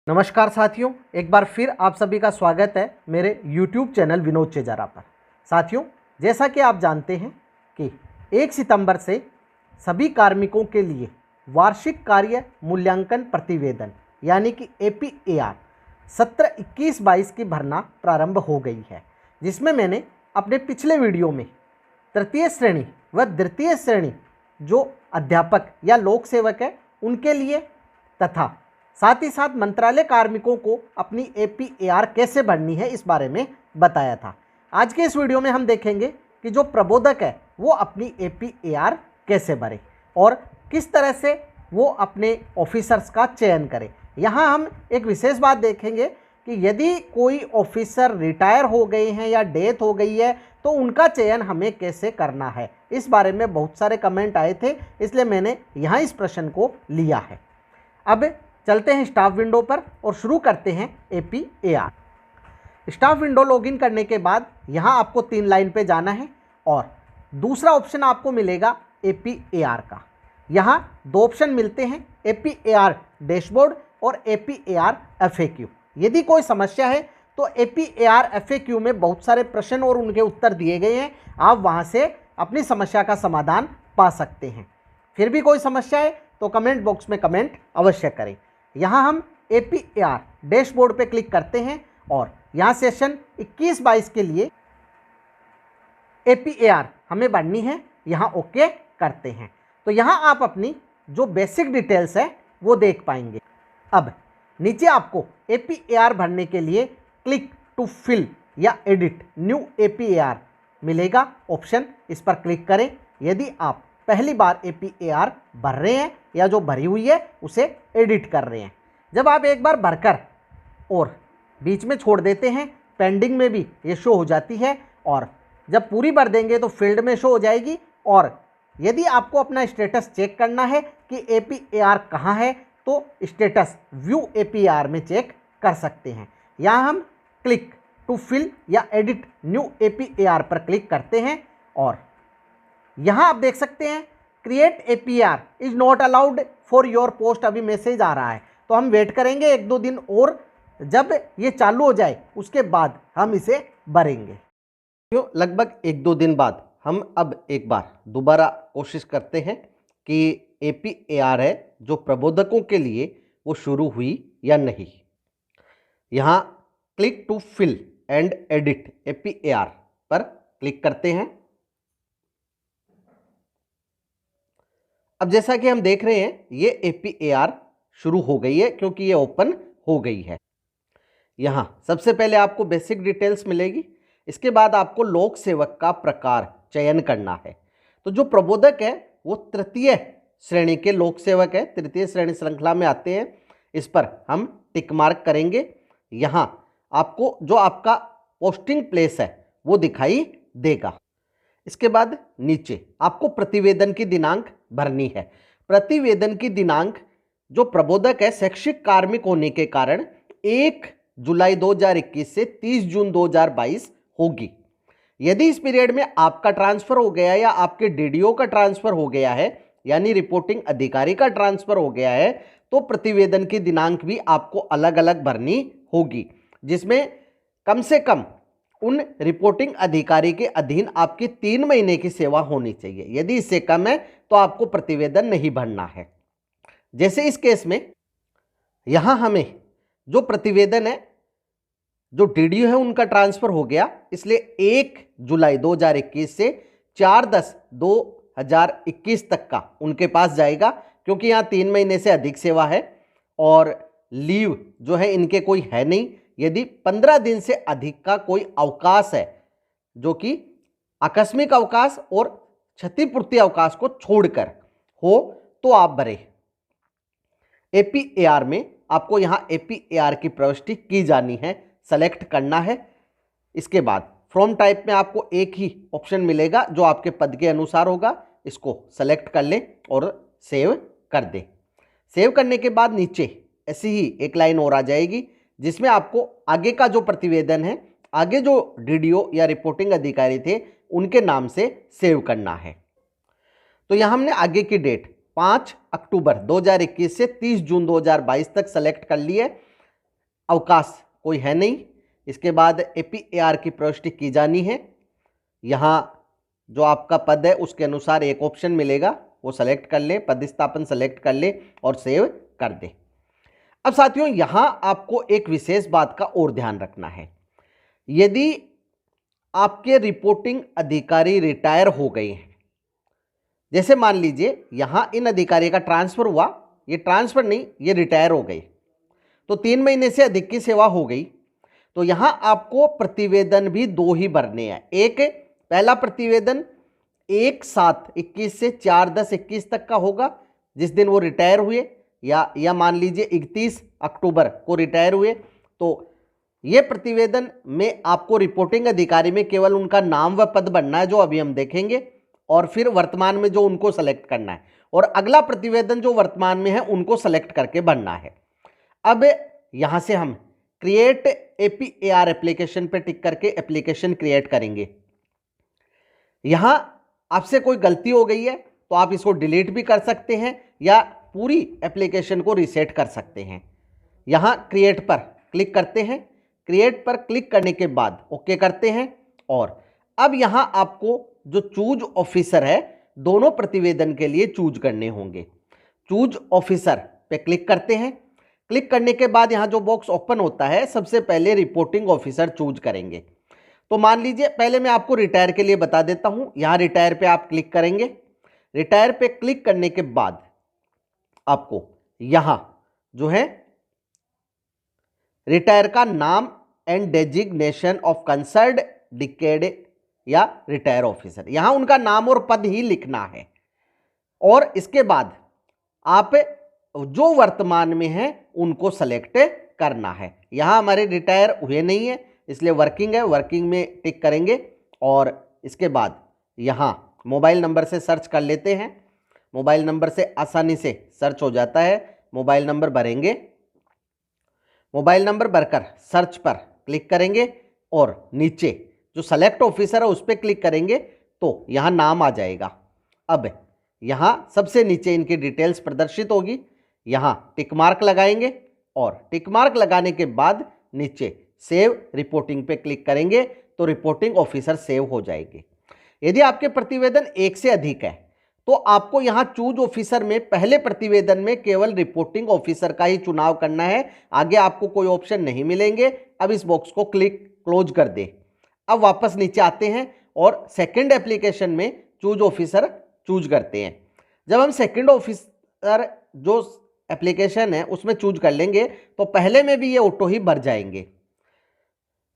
नमस्कार साथियों, एक बार फिर आप सभी का स्वागत है मेरे YouTube चैनल विनोद चेजारा पर। साथियों, जैसा कि आप जानते हैं कि 1 सितंबर से सभी कार्मिकों के लिए वार्षिक कार्य मूल्यांकन प्रतिवेदन यानी कि APAR सत्र 21-22 की भरना प्रारंभ हो गई है, जिसमें मैंने अपने पिछले वीडियो में तृतीय श्रेणी व द्वितीय श्रेणी जो अध्यापक या लोक सेवक है उनके लिए तथा साथ ही साथ मंत्रालय कार्मिकों को अपनी APAR कैसे भरनी है इस बारे में बताया था। आज के इस वीडियो में हम देखेंगे कि जो प्रबोधक है वो अपनी APAR कैसे भरे और किस तरह से वो अपने ऑफिसर्स का चयन करे। यहाँ हम एक विशेष बात देखेंगे कि यदि कोई ऑफिसर रिटायर हो गए हैं या डेथ हो गई है तो उनका चयन हमें कैसे करना है, इस बारे में बहुत सारे कमेंट आए थे, इसलिए मैंने यहाँ इस प्रश्न को लिया है। अब चलते हैं स्टाफ विंडो पर और शुरू करते हैं APAR। स्टाफ विंडो लॉगिन करने के बाद यहाँ आपको 3 लाइन पे जाना है और दूसरा ऑप्शन आपको मिलेगा APAR का। यहाँ 2 ऑप्शन मिलते हैं, APAR डैशबोर्ड और APAR FAQ। यदि कोई समस्या है तो APAR FAQ में बहुत सारे प्रश्न और उनके उत्तर दिए गए हैं, आप वहाँ से अपनी समस्या का समाधान पा सकते हैं। फिर भी कोई समस्या है तो कमेंट बॉक्स में कमेंट अवश्य करें। यहाँ हम APAR डैशबोर्ड पे क्लिक करते हैं और यहाँ सेशन 21-22 के लिए APAR हमें भरनी है, यहाँ ओके करते हैं। तो यहाँ आप अपनी जो बेसिक डिटेल्स है वो देख पाएंगे। अब नीचे आपको APAR भरने के लिए क्लिक टू फिल या एडिट न्यू APAR मिलेगा ऑप्शन, इस पर क्लिक करें। यदि आप पहली बार APAR भर रहे हैं या जो भरी हुई है उसे एडिट कर रहे हैं, जब आप एक बार भरकर और बीच में छोड़ देते हैं, पेंडिंग में भी ये शो हो जाती है और जब पूरी भर देंगे तो फील्ड में शो हो जाएगी। और यदि आपको अपना स्टेटस चेक करना है कि APAR कहाँ है तो स्टेटस व्यू APAR में चेक कर सकते हैं। यहाँ हम क्लिक टू फिल या एडिट न्यू APAR पर क्लिक करते हैं और यहाँ आप देख सकते हैं create APAR is not allowed for your post, अभी मैसेज आ रहा है तो हम वेट करेंगे 1-2 दिन और, जब ये चालू हो जाए उसके बाद हम इसे भरेंगे। क्यों लगभग 1-2 दिन बाद हम अब एक बार दोबारा कोशिश करते हैं कि APAR है जो प्रबोधकों के लिए वो शुरू हुई या नहीं। यहाँ click to fill and edit APAR पर क्लिक करते हैं। अब जैसा कि हम देख रहे हैं ये APAR शुरू हो गई है क्योंकि ये ओपन हो गई है। यहाँ सबसे पहले आपको बेसिक डिटेल्स मिलेगी, इसके बाद आपको लोक सेवक का प्रकार चयन करना है। तो जो प्रबोधक है वो तृतीय श्रेणी के लोक सेवक है, तृतीय श्रेणी श्रृंखला में आते हैं, इस पर हम टिक मार्क करेंगे। यहाँ आपको जो आपका पोस्टिंग प्लेस है वो दिखाई देगा। इसके बाद नीचे आपको प्रतिवेदन की दिनांक भरनी है। प्रतिवेदन की दिनांक जो प्रबोधक है शैक्षिक कार्मिक होने के कारण 1 जुलाई 2021 से 30 जून 2022 होगी। यदि इस पीरियड में आपका ट्रांसफर हो गया या आपके DDO का ट्रांसफर हो गया है यानी रिपोर्टिंग अधिकारी का ट्रांसफर हो गया है तो प्रतिवेदन की दिनांक भी आपको अलग अलग भरनी होगी, जिसमें कम से कम उन रिपोर्टिंग अधिकारी के अधीन आपकी 3 महीने की सेवा होनी चाहिए। यदि इससे कम है तो आपको प्रतिवेदन नहीं भरना है। जैसे इस केस में यहाँ हमें जो प्रतिवेदन है, जो DDO है उनका ट्रांसफर हो गया, इसलिए 1 जुलाई 2021 से 4/10/2021 तक का उनके पास जाएगा, क्योंकि यहाँ 3 महीने से अधिक सेवा है और लीव जो है इनके कोई है नहीं। यदि 15 दिन से अधिक का कोई अवकाश है जो कि आकस्मिक अवकाश और क्षतिपूर्ति अवकाश को छोड़कर हो तो आप भरें। APAR में आपको यहाँ APAR की प्रविष्टि की जानी है, सेलेक्ट करना है। इसके बाद फ्रॉम टाइप में आपको एक ही ऑप्शन मिलेगा जो आपके पद के अनुसार होगा, इसको सेलेक्ट कर लें और सेव कर दें। सेव करने के बाद नीचे ऐसी ही एक लाइन और आ जाएगी जिसमें आपको आगे का जो प्रतिवेदन है आगे जो डीडीओ या रिपोर्टिंग अधिकारी थे उनके नाम से सेव करना है। तो यहाँ हमने आगे की डेट 5 अक्टूबर 2021 से 30 जून 2022 तक सेलेक्ट कर ली है। अवकाश कोई है नहीं। इसके बाद APAR की प्रविष्टि की जानी है। यहाँ जो आपका पद है उसके अनुसार एक ऑप्शन मिलेगा, वो सेलेक्ट कर ले, पदस्थापन सेलेक्ट कर ले और सेव कर दे। अब साथियों यहाँ आपको एक विशेष बात का और ध्यान रखना है। यदि आपके रिपोर्टिंग अधिकारी रिटायर हो गए हैं, जैसे मान लीजिए यहाँ इन अधिकारी का ट्रांसफर हुआ, ये ट्रांसफर नहीं, ये रिटायर हो गए, तो 3 महीने से अधिक की सेवा हो गई, तो यहाँ आपको प्रतिवेदन भी 2 ही भरने हैं। एक पहला प्रतिवेदन 1/7/21 से 4/10/21 तक का होगा, जिस दिन वो रिटायर हुए, या मान लीजिए 31 अक्टूबर को रिटायर हुए, तो ये प्रतिवेदन में आपको रिपोर्टिंग अधिकारी में केवल उनका नाम व पद भरना है, जो अभी हम देखेंगे, और फिर वर्तमान में जो उनको सेलेक्ट करना है, और अगला प्रतिवेदन जो वर्तमान में है उनको सेलेक्ट करके भरना है। अब यहाँ से हम क्रिएट APAR एप्लीकेशन पे टिक करके एप्लीकेशन क्रिएट करेंगे। यहाँ आपसे कोई गलती हो गई है तो आप इसको डिलीट भी कर सकते हैं या पूरी एप्लीकेशन को रीसेट कर सकते हैं। यहाँ क्रिएट पर क्लिक करते हैं। क्रिएट पर क्लिक करने के बाद ओके करते हैं, और अब यहाँ आपको जो चूज ऑफिसर है दोनों प्रतिवेदन के लिए चूज करने होंगे। चूज ऑफिसर पे क्लिक करते हैं। क्लिक करने के बाद यहाँ जो बॉक्स ओपन होता है, सबसे पहले रिपोर्टिंग ऑफिसर चूज करेंगे। तो मान लीजिए पहले मैं आपको रिटायर के लिए बता देता हूँ। यहाँ रिटायर पे आप क्लिक करेंगे। रिटायर पे क्लिक करने के बाद आपको यहाँ जो है रिटायर का नाम and designation of concerned decade या रिटायर ऑफिसर, यहाँ उनका नाम और पद ही लिखना है, और इसके बाद आप जो वर्तमान में है उनको सेलेक्ट करना है। यहाँ हमारे रिटायर हुए नहीं है इसलिए वर्किंग है, वर्किंग में टिक करेंगे, और इसके बाद यहाँ मोबाइल नंबर से सर्च कर लेते हैं। मोबाइल नंबर से आसानी से सर्च हो जाता है। मोबाइल नंबर भरेंगे। मोबाइल नंबर भरकर सर्च पर क्लिक करेंगे और नीचे जो सेलेक्ट ऑफिसर है उस पर क्लिक करेंगे तो यहाँ नाम आ जाएगा। अब यहाँ सबसे नीचे इनकी डिटेल्स प्रदर्शित होगी। यहाँ टिक मार्क लगाएंगे और टिक मार्क लगाने के बाद नीचे सेव रिपोर्टिंग पे क्लिक करेंगे तो रिपोर्टिंग ऑफिसर सेव हो जाएंगे। यदि आपके प्रतिवेदन 1 से अधिक है तो आपको यहाँ चूज ऑफिसर में पहले प्रतिवेदन में केवल रिपोर्टिंग ऑफिसर का ही चुनाव करना है, आगे आपको कोई ऑप्शन नहीं मिलेंगे। अब इस बॉक्स को क्लोज कर दे। अब वापस नीचे आते हैं और सेकंड एप्लीकेशन में चूज ऑफिसर चूज करते हैं। जब हम सेकंड ऑफिसर जो एप्लीकेशन है उसमें चूज कर लेंगे तो पहले में भी ये ऑटो ही भर जाएंगे।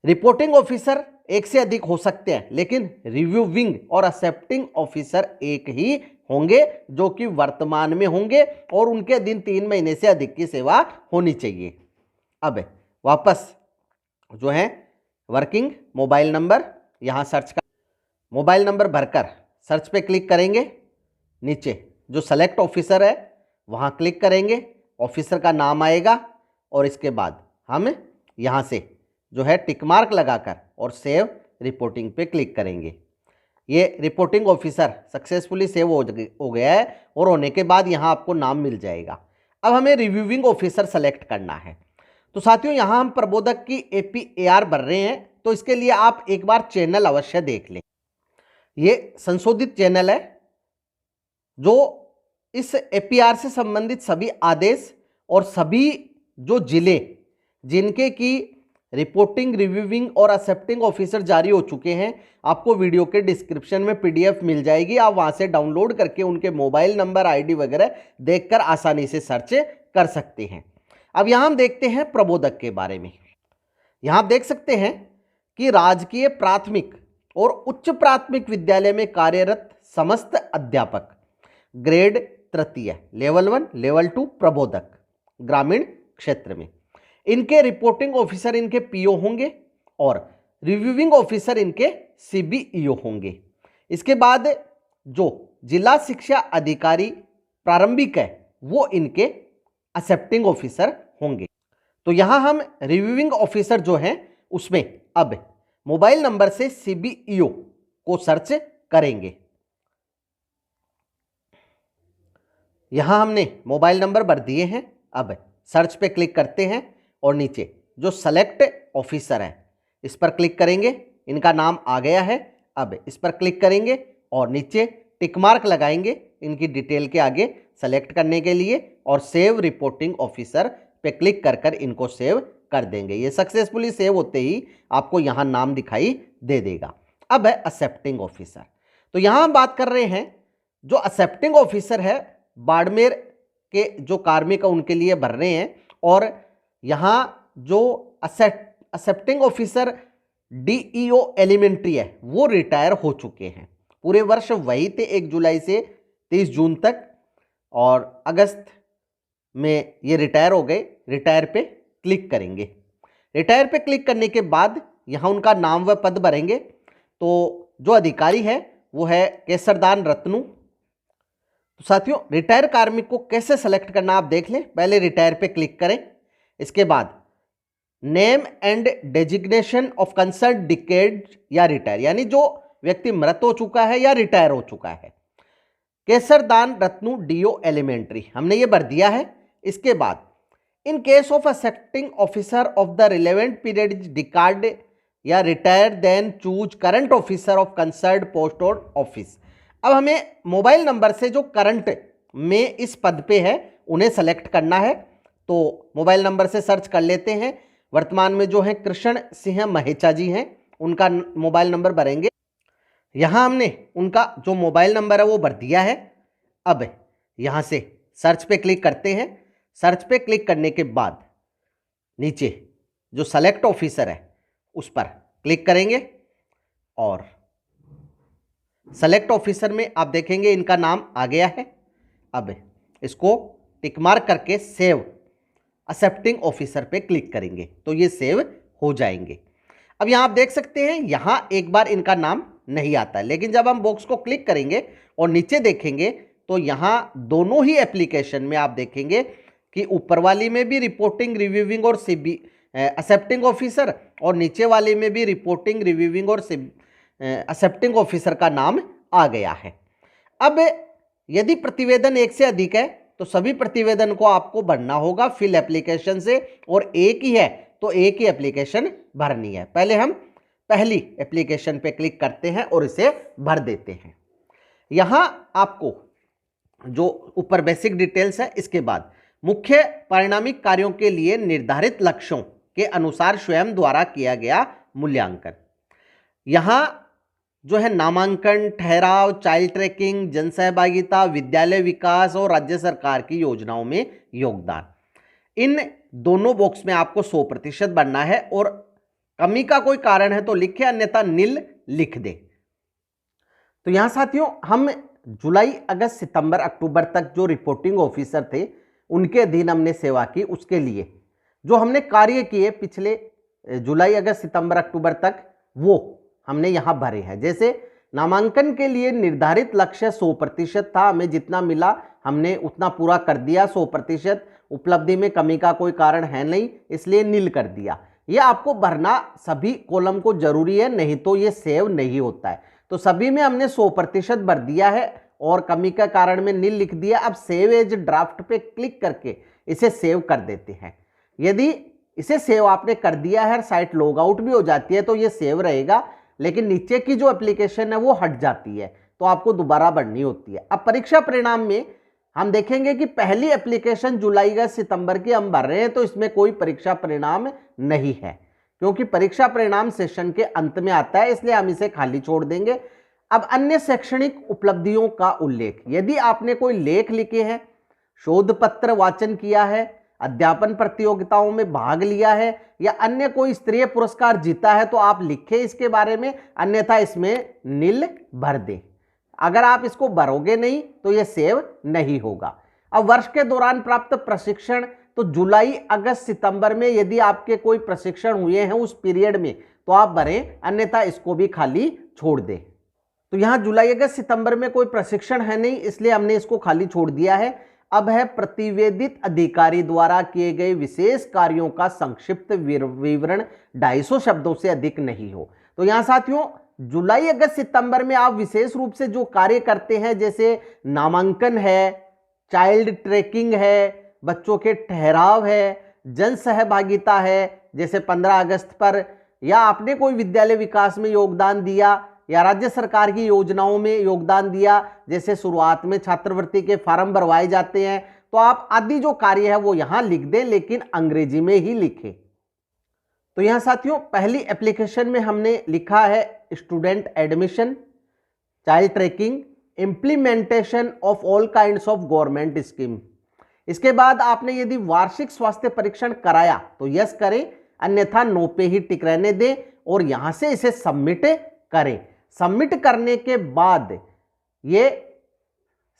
रिपोर्टिंग ऑफिसर 1 से अधिक हो सकते हैं, लेकिन रिव्यूइंग और एक्सेप्टिंग ऑफिसर एक ही होंगे, जो कि वर्तमान में होंगे, और उनके अधीन 3 महीने से अधिक की सेवा होनी चाहिए। अब वापस जो है वर्किंग मोबाइल नंबर, यहाँ सर्च कर मोबाइल नंबर भरकर सर्च पे क्लिक करेंगे। नीचे जो सेलेक्ट ऑफिसर है वहाँ क्लिक करेंगे, ऑफिसर का नाम आएगा, और इसके बाद हम यहाँ से जो है टिक मार्क लगाकर और सेव रिपोर्टिंग पे क्लिक करेंगे। ये रिपोर्टिंग ऑफिसर सक्सेसफुली सेव हो गया है, और होने के बाद यहाँ आपको नाम मिल जाएगा। अब हमें रिव्यूइंग ऑफिसर सेलेक्ट करना है। तो साथियों यहाँ हम प्रबोधक की APAR भर रहे हैं, तो इसके लिए आप एक बार चैनल अवश्य देख लें। ये संशोधित चैनल है जो इस APAR से संबंधित सभी आदेश और सभी जो जिले जिनके की रिपोर्टिंग, रिव्यूइंग और एक्सेप्टिंग ऑफिसर जारी हो चुके हैं, आपको वीडियो के डिस्क्रिप्शन में PDF मिल जाएगी। आप वहां से डाउनलोड करके उनके मोबाइल नंबर, ID वगैरह देखकर आसानी से सर्च कर सकते हैं। अब यहाँ हम देखते हैं प्रबोधक के बारे में। यहाँ आप देख सकते हैं कि राजकीय प्राथमिक और उच्च प्राथमिक विद्यालय में कार्यरत समस्त अध्यापक ग्रेड तृतीय लेवल 1, लेवल 2 प्रबोधक ग्रामीण क्षेत्र में, इनके रिपोर्टिंग ऑफिसर इनके PO होंगे और रिव्यूइंग ऑफिसर इनके CBEO होंगे। इसके बाद जो जिला शिक्षा अधिकारी प्रारंभिक है वो इनके एक्सेप्टिंग ऑफिसर होंगे। तो यहाँ हम रिव्यूइंग ऑफिसर जो हैं उसमें अब मोबाइल नंबर से CBEO को सर्च करेंगे। यहां हमने मोबाइल नंबर भर दिए हैं। अब सर्च पे क्लिक करते हैं और नीचे जो सेलेक्ट ऑफिसर है इस पर क्लिक करेंगे। इनका नाम आ गया है। अब इस पर क्लिक करेंगे और नीचे टिक मार्क लगाएंगे इनकी डिटेल के आगे सेलेक्ट करने के लिए और सेव रिपोर्टिंग ऑफिसर पे क्लिक कर कर इनको सेव कर देंगे। ये सक्सेसफुली सेव होते ही आपको यहाँ नाम दिखाई दे देगा। अब है एक्सेप्टिंग ऑफिसर। तो यहाँ हम बात कर रहे हैं जो एक्सेप्टिंग ऑफिसर है बाड़मेर के जो कार्मिक उनके लिए भर रहे हैं। और यहाँ जो एक्सेप्टिंग ऑफिसर DEO एलिमेंट्री है वो रिटायर हो चुके हैं। पूरे वर्ष वही थे 1 जुलाई से 30 जून तक और अगस्त में ये रिटायर हो गए। रिटायर पे क्लिक करेंगे। रिटायर पे क्लिक करने के बाद यहाँ उनका नाम व पद भरेंगे। तो जो अधिकारी है वो है केसरदान रत्नू। तो साथियों रिटायर कार्मिक को कैसे सेलेक्ट करना आप देख लें। पहले रिटायर पे क्लिक करें। इसके बाद name and designation of concern decade या रिटायर, यानी जो व्यक्ति मृत हो चुका है या रिटायर हो चुका है। केसरदान रत्नू DO एलिमेंट्री हमने ये भर दिया है। इसके बाद in case of excepting officer of the relevant period is discharged या retire then choose current officer of concern post और ऑफिस। अब हमें मोबाइल नंबर से जो करंट में इस पद पे है उन्हें सेलेक्ट करना है। तो मोबाइल नंबर से सर्च कर लेते हैं। वर्तमान में जो है कृष्ण सिंह महेचा जी हैं, उनका मोबाइल नंबर भरेंगे। यहाँ हमने उनका जो मोबाइल नंबर है वो भर दिया है। अब यहाँ से सर्च पे क्लिक करते हैं। सर्च पे क्लिक करने के बाद नीचे जो सेलेक्ट ऑफिसर है उस पर क्लिक करेंगे और सेलेक्ट ऑफिसर में आप देखेंगे इनका नाम आ गया है। अब इसको टिक मार्क करके सेव एक्सेप्टिंग ऑफिसर पे क्लिक करेंगे तो ये सेव हो जाएंगे। अब यहाँ आप देख सकते हैं यहाँ एक बार इनका नाम नहीं आता है, लेकिन जब हम बॉक्स को क्लिक करेंगे और नीचे देखेंगे तो यहाँ दोनों ही एप्लीकेशन में आप देखेंगे कि ऊपर वाली में भी रिपोर्टिंग रिव्यूइंग और एक्सेप्टिंग ऑफिसर और नीचे वाले में भी रिपोर्टिंग रिव्यूइंग और एक्सेप्टिंग ऑफिसर का नाम आ गया है। अब यदि प्रतिवेदन एक से अधिक है तो सभी प्रतिवेदन को आपको भरना होगा फिल एप्लीकेशन से, और एक ही है तो एक ही एप्लीकेशन भरनी है। पहले हम पहली एप्लीकेशन पे क्लिक करते हैं और इसे भर देते हैं। यहाँ आपको जो ऊपर बेसिक डिटेल्स है, इसके बाद मुख्य परिणामिक कार्यों के लिए निर्धारित लक्ष्यों के अनुसार स्वयं द्वारा किया गया मूल्यांकन। यहाँ जो है नामांकन, ठहराव, चाइल्ड ट्रैकिंग, जनसहभागिता, विद्यालय विकास और राज्य सरकार की योजनाओं में योगदान, इन दोनों बॉक्स में आपको 100% भरना है और कमी का कोई कारण है तो लिखे, अन्यथा नील लिख दे। तो यहां साथियों हम जुलाई, अगस्त, सितंबर, अक्टूबर तक जो रिपोर्टिंग ऑफिसर थे उनके अधीन हमने सेवा की, उसके लिए जो हमने कार्य किए पिछले जुलाई, अगस्त, सितंबर, अक्टूबर तक वो हमने यहां भरे हैं। जैसे नामांकन के लिए निर्धारित लक्ष्य 100% था, हमें जितना मिला हमने उतना पूरा कर दिया। 100% उपलब्धि में कमी का कोई कारण है नहीं, इसलिए नील कर दिया। ये आपको भरना सभी कॉलम को जरूरी है, नहीं तो ये सेव नहीं होता है। तो सभी में हमने 100% भर दिया है और कमी का कारण में नील लिख दिया। अब सेव एज ड्राफ्ट पे क्लिक करके इसे सेव कर देते हैं। यदि इसे सेव आपने कर दिया है, साइट लॉग आउट भी हो जाती है तो ये सेव रहेगा, लेकिन नीचे की जो एप्लीकेशन है वो हट जाती है तो आपको दोबारा भरनी होती है। अब परीक्षा परिणाम में हम देखेंगे कि पहली एप्लीकेशन जुलाई या सितंबर की हम भर रहे हैं तो इसमें कोई परीक्षा परिणाम नहीं है, क्योंकि परीक्षा परिणाम सेशन के अंत में आता है, इसलिए हम इसे खाली छोड़ देंगे। अब अन्य शैक्षणिक उपलब्धियों का उल्लेख, यदि आपने कोई लेख लिखे हैं, शोध पत्र वाचन किया है, अध्यापन प्रतियोगिताओं में भाग लिया है या अन्य कोई स्तरीय पुरस्कार जीता है तो आप लिखें इसके बारे में, अन्यथा इसमें नील भर दें। अगर आप इसको भरोगे नहीं तो ये सेव नहीं होगा। अब वर्ष के दौरान प्राप्त प्रशिक्षण, तो जुलाई, अगस्त, सितंबर में यदि आपके कोई प्रशिक्षण हुए हैं उस पीरियड में तो आप भरें, अन्यथा इसको भी खाली छोड़ दें। तो यहाँ जुलाई, अगस्त, सितंबर में कोई प्रशिक्षण है नहीं, इसलिए हमने इसको खाली छोड़ दिया है। अब है प्रतिवेदित अधिकारी द्वारा किए गए विशेष कार्यों का संक्षिप्त विवरण 250 शब्दों से अधिक नहीं हो। तो यहाँ साथियों जुलाई अगस्त सितंबर में आप विशेष रूप से जो कार्य करते हैं, जैसे नामांकन है, चाइल्ड ट्रैकिंग है, बच्चों के ठहराव है, जन सहभागिता है, जैसे 15 अगस्त पर, या आपने कोई विद्यालय विकास में योगदान दिया या राज्य सरकार की योजनाओं में योगदान दिया, जैसे शुरुआत में छात्रवृत्ति के फॉर्म भरवाए जाते हैं, तो आप आदि जो कार्य है वो यहां लिख दें, लेकिन अंग्रेजी में ही लिखें। तो यहां साथियों पहली एप्लीकेशन में हमने लिखा है student admission, child trekking, implementation of all kinds of government scheme. इसके बाद आपने यदि वार्षिक स्वास्थ्य परीक्षण कराया तो यस करें, अन्यथा नो पे ही टिक रहने दें और यहां से इसे सबमिट करें। सबमिट करने के बाद ये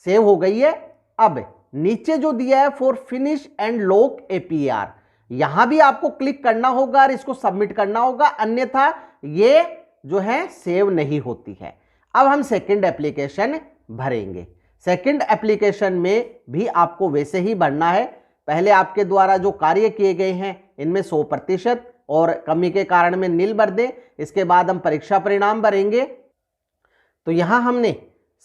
सेव हो गई है। अब नीचे जो दिया है for finish and lock APR, यहां भी आपको क्लिक करना होगा और इसको सबमिट करना होगा, अन्यथा ये जो है सेव नहीं होती है। अब हम सेकंड एप्लीकेशन भरेंगे। सेकंड एप्लीकेशन में भी आपको वैसे ही भरना है। पहले आपके द्वारा जो कार्य किए गए हैं इनमें 100% और कमी के कारण में नील भर दें। इसके बाद हम परीक्षा परिणाम भरेंगे। तो यहां हमने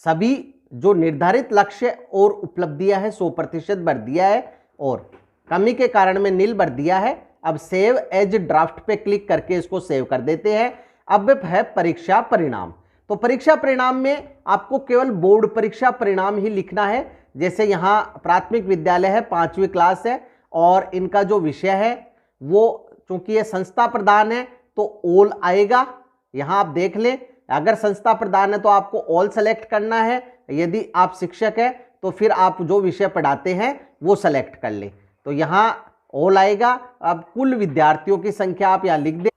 सभी जो निर्धारित लक्ष्य और उपलब्धियां है 100% भर दिया है और कमी के कारण में नील भर दिया है। अब सेव एज ड्राफ्ट पे क्लिक करके इसको सेव कर देते हैं। अब है परीक्षा परिणाम। तो परीक्षा परिणाम में आपको केवल बोर्ड परीक्षा परिणाम ही लिखना है। जैसे यहाँ प्राथमिक विद्यालय है, 5वीं क्लास है और इनका जो विषय है वो चूंकि ये संस्था प्रदान है तो ऑल आएगा। यहाँ आप देख लें, अगर संस्था प्रदान है तो आपको ऑल सेलेक्ट करना है, यदि आप शिक्षक है तो फिर आप जो विषय पढ़ाते हैं वो सेलेक्ट कर लें। तो यहाँ ऑल आएगा। अब कुल विद्यार्थियों की संख्या आप यहाँ लिख दें।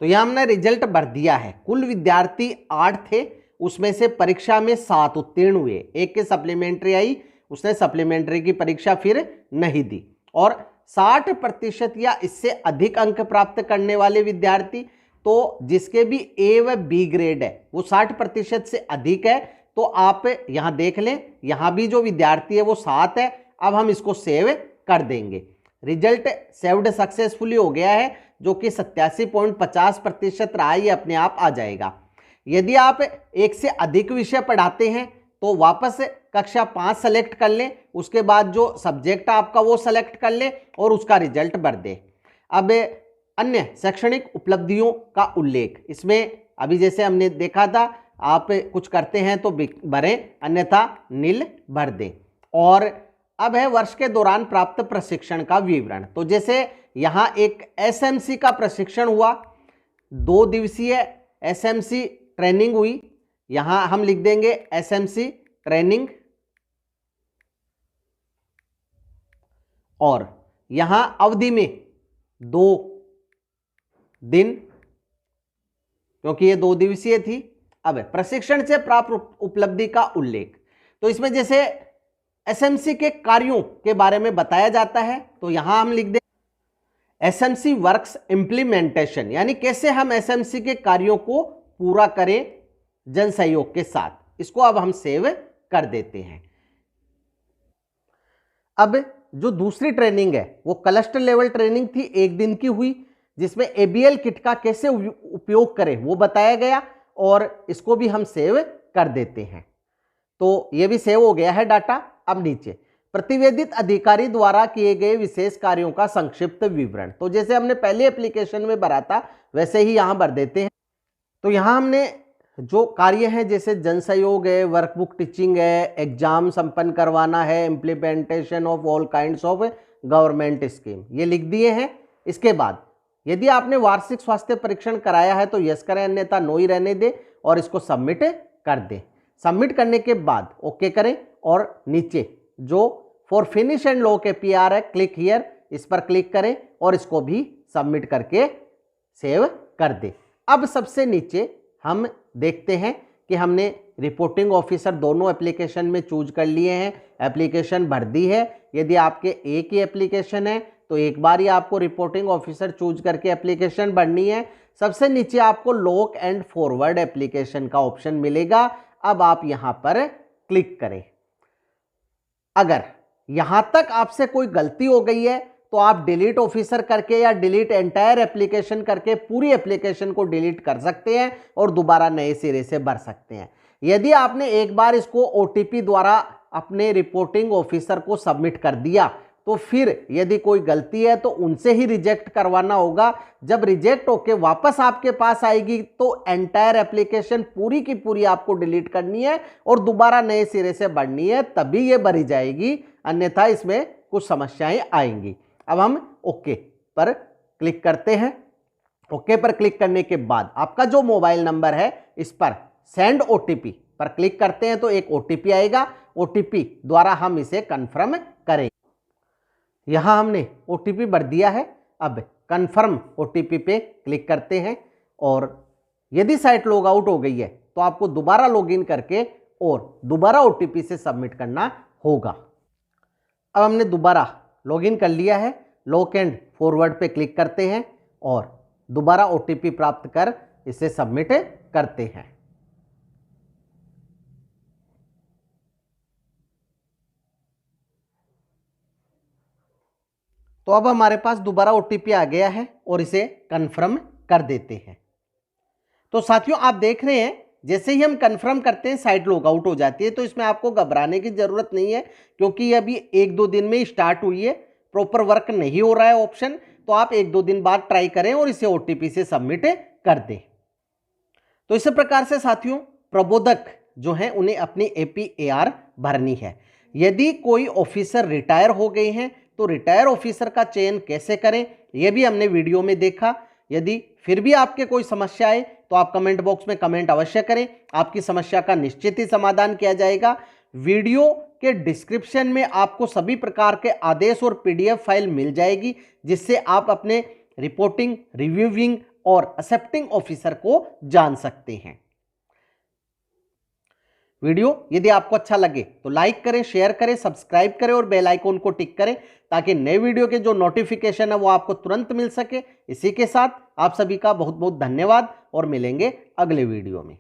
तो यहाँ हमने रिजल्ट भर दिया है। कुल विद्यार्थी 8 थे, उसमें से परीक्षा में 7 उत्तीर्ण हुए। एक के सप्लीमेंट्री आई, उसने सप्लीमेंट्री की परीक्षा फिर नहीं दी। और 60% या इससे अधिक अंक प्राप्त करने वाले विद्यार्थी, तो जिसके भी ए व बी ग्रेड है वो 60% से अधिक है, तो आप यहाँ देख लें, यहाँ भी जो विद्यार्थी है वो 7 है। अब हम इसको सेव कर देंगे। रिजल्ट सेव्ड सक्सेसफुली हो गया है, जो कि 87.50% रहा, ये अपने आप आ जाएगा। यदि आप एक से अधिक विषय पढ़ाते हैं तो वापस कक्षा 5 सेलेक्ट कर लें, उसके बाद जो सब्जेक्ट आपका वो सेलेक्ट कर लें और उसका रिजल्ट भर दें। अब अन्य शैक्षणिक उपलब्धियों का उल्लेख, इसमें अभी जैसे हमने देखा था, आप कुछ करते हैं तो भरें, अन्यथा नील भर दें। और अब है वर्ष के दौरान प्राप्त प्रशिक्षण का विवरण। तो जैसे यहाँ एक एसएमसी का प्रशिक्षण हुआ, 2 दिवसीय एसएमसी ट्रेनिंग हुई, यहाँ हम लिख देंगे एसएमसी ट्रेनिंग। और यहाँ अवधि में 2 दिन, क्योंकि ये 2 दिवसीय थी। अब प्रशिक्षण से प्राप्त उपलब्धि का उल्लेख, तो इसमें जैसे एसएमसी के कार्यों के बारे में बताया जाता है, तो यहां हम लिख दें एसएमसी वर्क्स इंप्लीमेंटेशन, यानी कैसे हम एसएमसी के कार्यों को पूरा करें जन सहयोग के साथ। इसको अब हम सेव कर देते हैं। अब जो दूसरी ट्रेनिंग है वो क्लस्टर लेवल ट्रेनिंग थी, 1 दिन की हुई, जिसमें एबीएल किट का कैसे उपयोग करें वो बताया गया और इसको भी हम सेव कर देते हैं। तो ये भी सेव हो गया है डाटा। अब नीचे प्रतिवेदित अधिकारी द्वारा किए गए विशेष कार्यों का संक्षिप्त विवरण, तो जैसे हमने पहले एप्लीकेशन में भरा था वैसे ही यहां भर देते हैं। तो यहां हमने जो कार्य है जैसे जन सहयोग है, वर्कबुक टीचिंग है, एग्जाम संपन्न करवाना है, implementation of all kinds of government scheme, ये लिख दिए हैं। इसके बाद यदि आपने वार्षिक स्वास्थ्य परीक्षण कराया है तो यस करें, अन्यथा नो ही रहने दें और इसको सबमिट कर दें। सबमिट करने के बाद ओके करें और नीचे जो for finish and lock APR है, क्लिक हियर, इस पर क्लिक करें और इसको भी सबमिट करके सेव कर दें। अब सबसे नीचे हम देखते हैं कि हमने रिपोर्टिंग ऑफिसर दोनों एप्लीकेशन में चूज कर लिए हैं, एप्लीकेशन भर दी है। यदि आपके एक ही एप्लीकेशन है तो एक बार ही आपको रिपोर्टिंग ऑफिसर चूज करके एप्लीकेशन भरनी है। सबसे नीचे आपको लॉक एंड फॉरवर्ड एप्लीकेशन का ऑप्शन मिलेगा। अब आप यहां पर क्लिक करें। अगर यहां तक आपसे कोई गलती हो गई है तो तो आप डिलीट ऑफिसर करके या डिलीट एंटायर एप्लीकेशन करके पूरी एप्लीकेशन को डिलीट कर सकते हैं और दोबारा नए सिरे से भर सकते हैं। यदि आपने एक बार इसको ओटीपी द्वारा अपने रिपोर्टिंग ऑफिसर को सबमिट कर दिया तो फिर यदि कोई गलती है तो उनसे ही रिजेक्ट करवाना होगा। जब रिजेक्ट होके वापस आपके पास आएगी तो एंटायर एप्लीकेशन पूरी की पूरी आपको डिलीट करनी है और दोबारा नए सिरे से भरनी है, तभी ये भरी जाएगी, अन्यथा इसमें कुछ समस्याएं आएंगी। अब हम ओके पर क्लिक करते हैं। ओके पर क्लिक करने के बाद आपका जो मोबाइल नंबर है इस पर सेंड ओटीपी पर क्लिक करते हैं तो एक ओटीपी आएगा। ओटीपी द्वारा हम इसे कंफर्म करेंगे। यहां हमने ओटीपी भर दिया है। अब कंफर्म ओटीपी पे क्लिक करते हैं और यदि साइट लॉग आउट हो गई है तो आपको दोबारा लॉगिन करके और दोबारा ओटीपी से सबमिट करना होगा। अब हमने दोबारा लॉगिन कर लिया है। लॉक एंड फॉरवर्ड पे क्लिक करते हैं और दोबारा ओटीपी प्राप्त कर इसे सबमिट करते हैं। तो अब हमारे पास दोबारा ओटीपी आ गया है और इसे कंफर्म कर देते हैं। तो साथियों आप देख रहे हैं जैसे ही हम कंफर्म करते हैं साइट लॉग आउट हो जाती है। तो इसमें आपको घबराने की जरूरत नहीं है क्योंकि ये अभी 1-2 दिन में स्टार्ट हुई है, प्रॉपर वर्क नहीं हो रहा है ऑप्शन। तो आप 1-2 दिन बाद ट्राई करें और इसे ओटीपी से सबमिट कर दें। तो इसी प्रकार से साथियों प्रबोधक जो हैं उन्हें अपनी APAR भरनी है। यदि कोई ऑफिसर रिटायर हो गए हैं तो रिटायर ऑफिसर का चयन कैसे करें यह भी हमने वीडियो में देखा। यदि फिर भी आपके कोई समस्या आए तो आप कमेंट बॉक्स में कमेंट अवश्य करें, आपकी समस्या का निश्चित ही समाधान किया जाएगा। वीडियो के डिस्क्रिप्शन में आपको सभी प्रकार के आदेश और PDF फाइल मिल जाएगी जिससे आप अपने रिपोर्टिंग, रिव्यूइंग और एक्सेप्टिंग ऑफिसर को जान सकते हैं। वीडियो यदि आपको अच्छा लगे तो लाइक करें, शेयर करें, सब्सक्राइब करें और बेल आइकन को टिक करें ताकि नए वीडियो के जो नोटिफिकेशन है वो आपको तुरंत मिल सके। इसी के साथ आप सभी का बहुत बहुत धन्यवाद और मिलेंगे अगले वीडियो में।